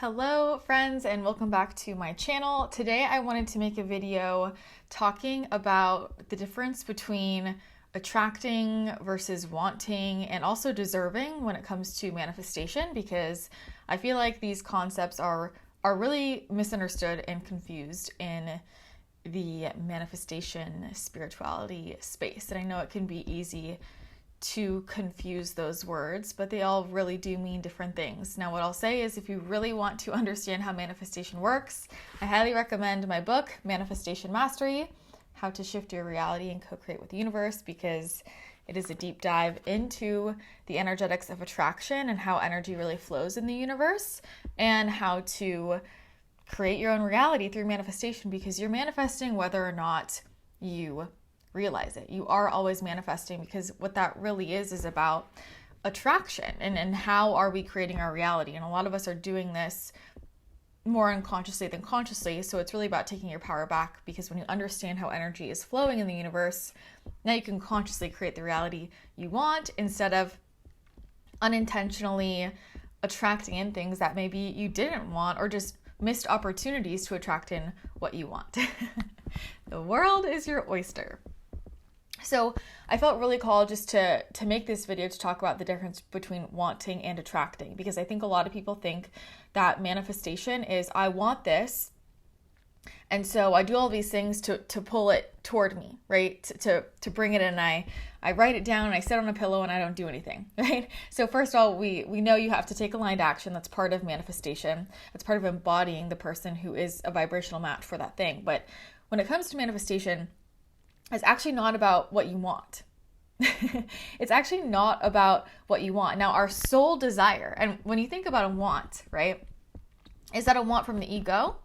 Hello friends, and welcome back to my channel. Today I wanted to make a video talking about the difference between attracting versus wanting and also deserving when it comes to manifestation, because I feel like these concepts are really misunderstood and confused in the manifestation spirituality space. And I know it can be easy to confuse those words, but they all really do mean different things. Now, what I'll say is if you really want to understand how manifestation works, I highly recommend my book, Manifestation Mastery, How to Shift Your Reality and Co-Create with the Universe, because it is a deep dive into the energetics of attraction and how energy really flows in the universe and how to create your own reality through manifestation, because you're manifesting whether or not you realize it. You are always manifesting, because what that really is about attraction and how are we creating our reality. And a lot of us are doing this more unconsciously than consciously. So it's really about taking your power back, because when you understand how energy is flowing in the universe, now you can consciously create the reality you want instead of unintentionally attracting in things that maybe you didn't want or just missed opportunities to attract in what you want. The world is your oyster. So I felt really called just to make this video to talk about the difference between wanting and attracting, because I think a lot of people think that manifestation is I want this, and so I do all these things to pull it toward me, right? To bring it in. I write it down and I sit on a pillow and I don't do anything, right? So first of all, we know you have to take aligned action. That's part of manifestation. That's part of embodying the person who is a vibrational match for that thing. But when it comes to manifestation, it's actually not about what you want. It's actually not about what you want. Now, our soul desire, and when you think about a want, right? Is that a want from the ego?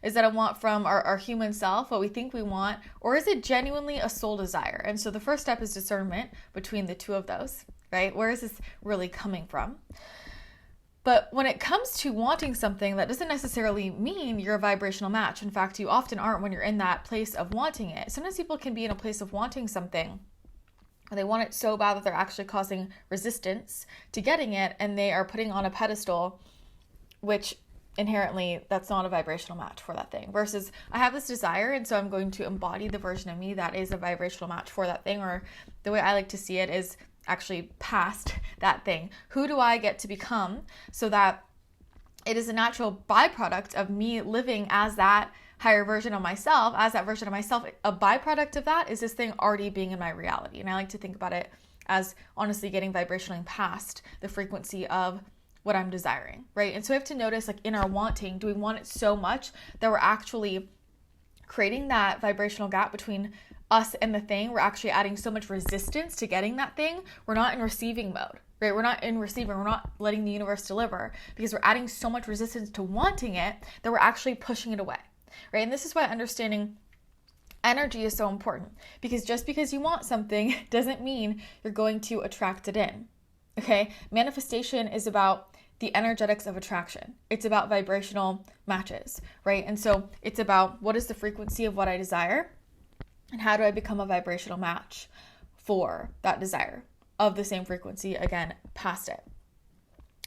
Is that a want from our human self, what we think we want? Or is it genuinely a soul desire? And so the first step is discernment between the two of those, right? Where is this really coming from? But when it comes to wanting something, that doesn't necessarily mean you're a vibrational match. In fact, you often aren't when you're in that place of wanting it. Sometimes people can be in a place of wanting something, and they want it so bad that they're actually causing resistance to getting it, and they are putting on a pedestal, which inherently that's not a vibrational match for that thing. Versus I have this desire, and so I'm going to embody the version of me that is a vibrational match for that thing. Or the way I like to see it is actually past that thing. Who do I get to become so that it is a natural byproduct of me living as that higher version of myself, as that version of myself. A byproduct of that is this thing already being in my reality. And I like to think about it as honestly getting vibrationally past the frequency of what I'm desiring, right? And so we have to notice, like in our wanting, do we want it so much that we're actually creating that vibrational gap between us and the thing? We're actually adding so much resistance to getting that thing. We're not in receiving mode, right? We're not in receiving. We're not letting the universe deliver, because we're adding so much resistance to wanting it that we're actually pushing it away, right? And this is why understanding energy is so important, because just because you want something doesn't mean you're going to attract it in, okay? Manifestation is about the energetics of attraction. It's about vibrational matches, right? And so it's about what is the frequency of what I desire, and how do I become a vibrational match for that desire of the same frequency, again, past it.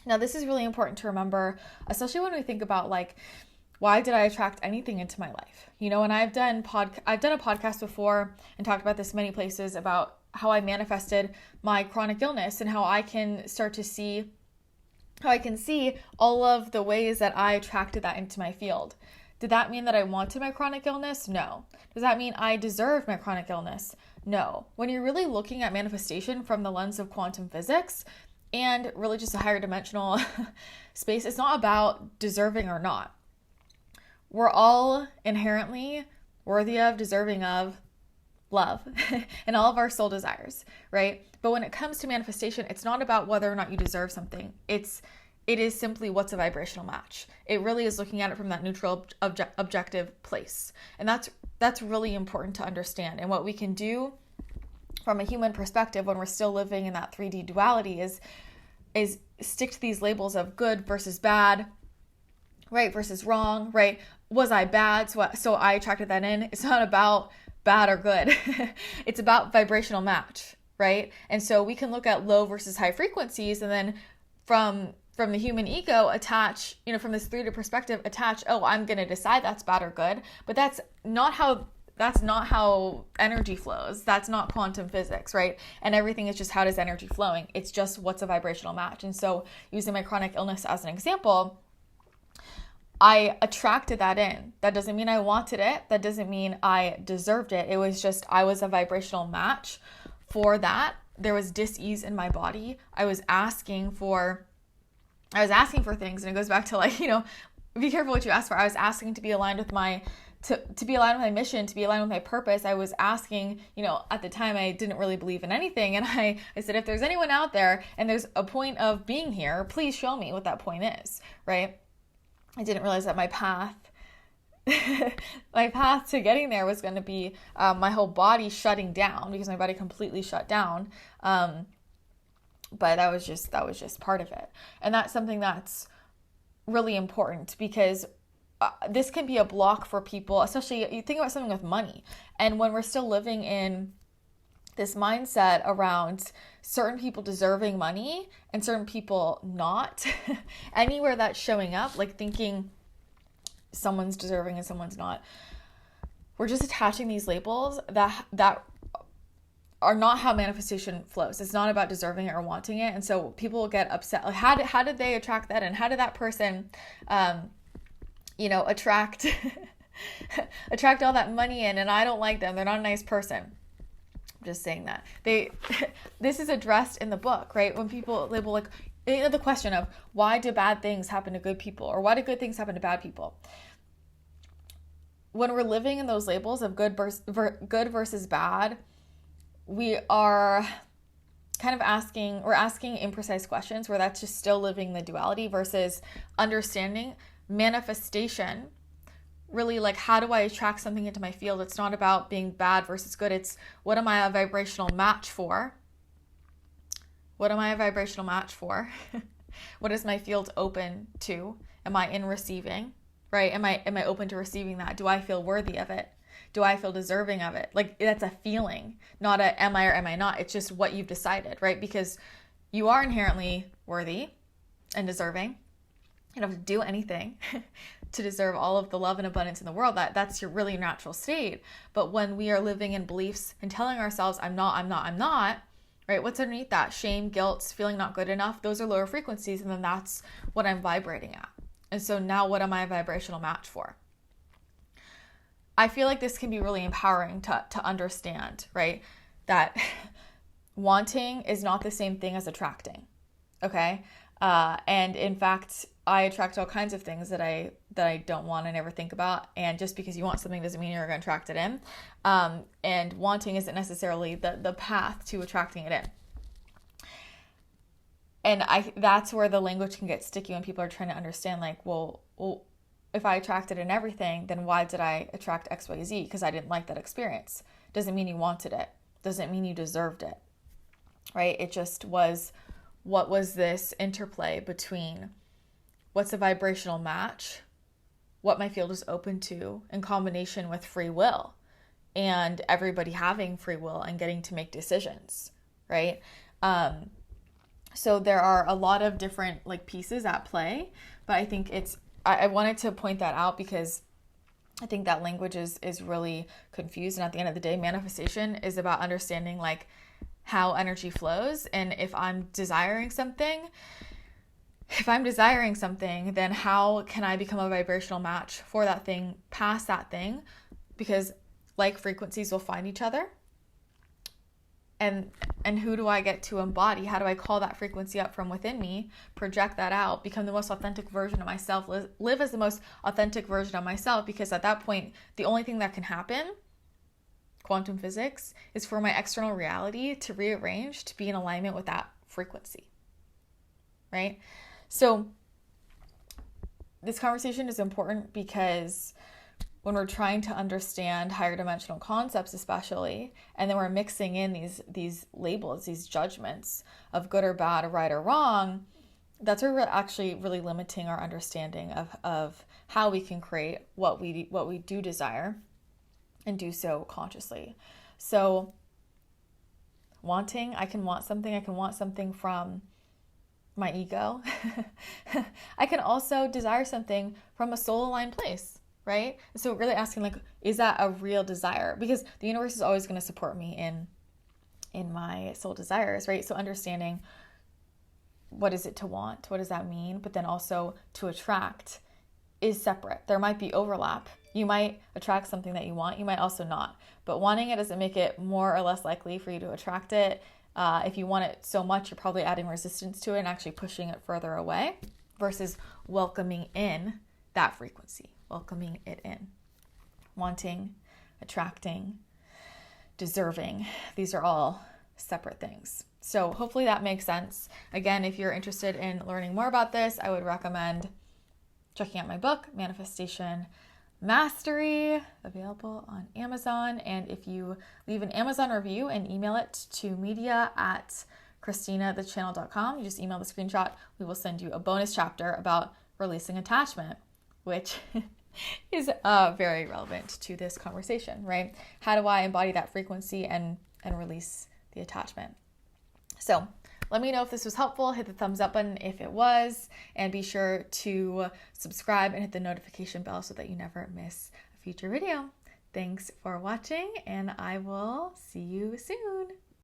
Now, this is really important to remember, especially when we think about like, why did I attract anything into my life? You know, and I've done a podcast before and talked about this many places about how I manifested my chronic illness and how I can start to see, how I can see all of the ways that I attracted that into my field. Did that mean that I wanted my chronic illness? No. Does that mean I deserved my chronic illness? No. When you're really looking at manifestation from the lens of quantum physics and really just a higher dimensional space, it's not about deserving or not. We're all inherently worthy of, deserving of love and all of our soul desires, right? But when it comes to manifestation, it's not about whether or not you deserve something. It is simply what's a vibrational match. It really is looking at it from that neutral, objective place. And that's really important to understand. And what we can do from a human perspective when we're still living in that 3D duality is stick to these labels of good versus bad, right versus wrong, right? Was I bad, so I attracted that in? It's not about bad or good. It's about vibrational match, right? And so we can look at low versus high frequencies, and then from from the human ego attach, from this 3D perspective, attach, oh, I'm going to decide that's bad or good. But that's not how energy flows. That's not quantum physics, right? And everything is just, how does energy flowing? It's just, what's a vibrational match? And so using my chronic illness as an example, I attracted that in. That doesn't mean I wanted it. That doesn't mean I deserved it. It was just, I was a vibrational match for that. There was dis-ease in my body. I was asking for things, and it goes back to be careful what you ask for. I was asking to be aligned with my mission, to be aligned with my purpose. I was asking, at the time I didn't really believe in anything. And I said, if there's anyone out there and there's a point of being here, please show me what that point is, right? I didn't realize that my path to getting there was going to be my whole body shutting down, because my body completely shut down. But that was just part of it. And that's something that's really important, because this can be a block for people, especially you think about something with money. And when we're still living in this mindset around certain people deserving money and certain people not, anywhere that's showing up, like thinking someone's deserving and someone's not, we're just attaching these labels that are not how manifestation flows. It's not about deserving it or wanting it. And so people will get upset. Like, how did they attract that? And how did that person, attract all that money in, and I don't like them. They're not a nice person. I'm just saying that. This is addressed in the book, right? When people label, like, the question of, why do bad things happen to good people, or why do good things happen to bad people? When we're living in those labels of good versus bad, we are kind of asking imprecise questions, where that's just still living the duality, versus understanding manifestation. Really, like, how do I attract something into my field? It's not about being bad versus good. It's, what am I a vibrational match for? What am I a vibrational match for? What is my field open to? Am I in receiving, right? Am I open to receiving that? Do I feel worthy of it? Do I feel deserving of it? Like, that's a feeling, not a am I or am I not. It's just what you've decided, right? Because you are inherently worthy and deserving. You don't have to do anything to deserve all of the love and abundance in the world. That's your really natural state. But when we are living in beliefs and telling ourselves, I'm not, right? What's underneath that? Shame, guilt, feeling not good enough. Those are lower frequencies. And then that's what I'm vibrating at. And so now, what am I a vibrational match for? I feel like this can be really empowering to understand, right? That wanting is not the same thing as attracting. Okay. And in fact, I attract all kinds of things that I don't want and never think about. And just because you want something doesn't mean you're going to attract it in. And wanting isn't necessarily the path to attracting it in. And that's where the language can get sticky when people are trying to understand, like, well, if I attracted in everything, then why did I attract XYZ? Because I didn't like that experience. Doesn't mean you wanted it. Doesn't mean you deserved it, right? It just was, what was this interplay between what's a vibrational match, what my field is open to, in combination with free will, and everybody having free will and getting to make decisions, right? So there are a lot of different pieces at play, but I think I wanted to point that out because I think that language is really confused. And at the end of the day, manifestation is about understanding how energy flows. And if I'm desiring something, then how can I become a vibrational match for that thing, past that thing? Because frequencies will find each other. And who do I get to embody? How do I call that frequency up from within me, project that out, become the most authentic version of myself, live as the most authentic version of myself? Because at that point, the only thing that can happen, quantum physics, is for my external reality to rearrange to be in alignment with that frequency, right? So this conversation is important because when we're trying to understand higher dimensional concepts, especially, and then we're mixing in these labels, these judgments of good or bad, or right or wrong, that's where we're actually really limiting our understanding of how we can create what we do desire, and do so consciously. So wanting, I can want something from my ego. I can also desire something from a soul-aligned place, right? So really asking, like, is that a real desire? Because the universe is always going to support me in my soul desires, right? So understanding, what is it to want? What does that mean? But then also to attract is separate. There might be overlap. You might attract something that you want. You might also not. But wanting it doesn't make it more or less likely for you to attract it. If you want it so much, you're probably adding resistance to it and actually pushing it further away versus welcoming in that frequency, welcoming it in. Wanting, attracting, deserving. These are all separate things. So hopefully that makes sense. Again, if you're interested in learning more about this, I would recommend checking out my book, Manifestation Mastery, available on Amazon. And if you leave an Amazon review and email it to media@christinathechannel.com, you just email the screenshot, we will send you a bonus chapter about releasing attachment, which is very relevant to this conversation, right? How do I embody that frequency and release the attachment? So let me know if this was helpful. Hit the thumbs up button if it was, and be sure to subscribe and hit the notification bell so that you never miss a future video. Thanks for watching, and I will see you soon.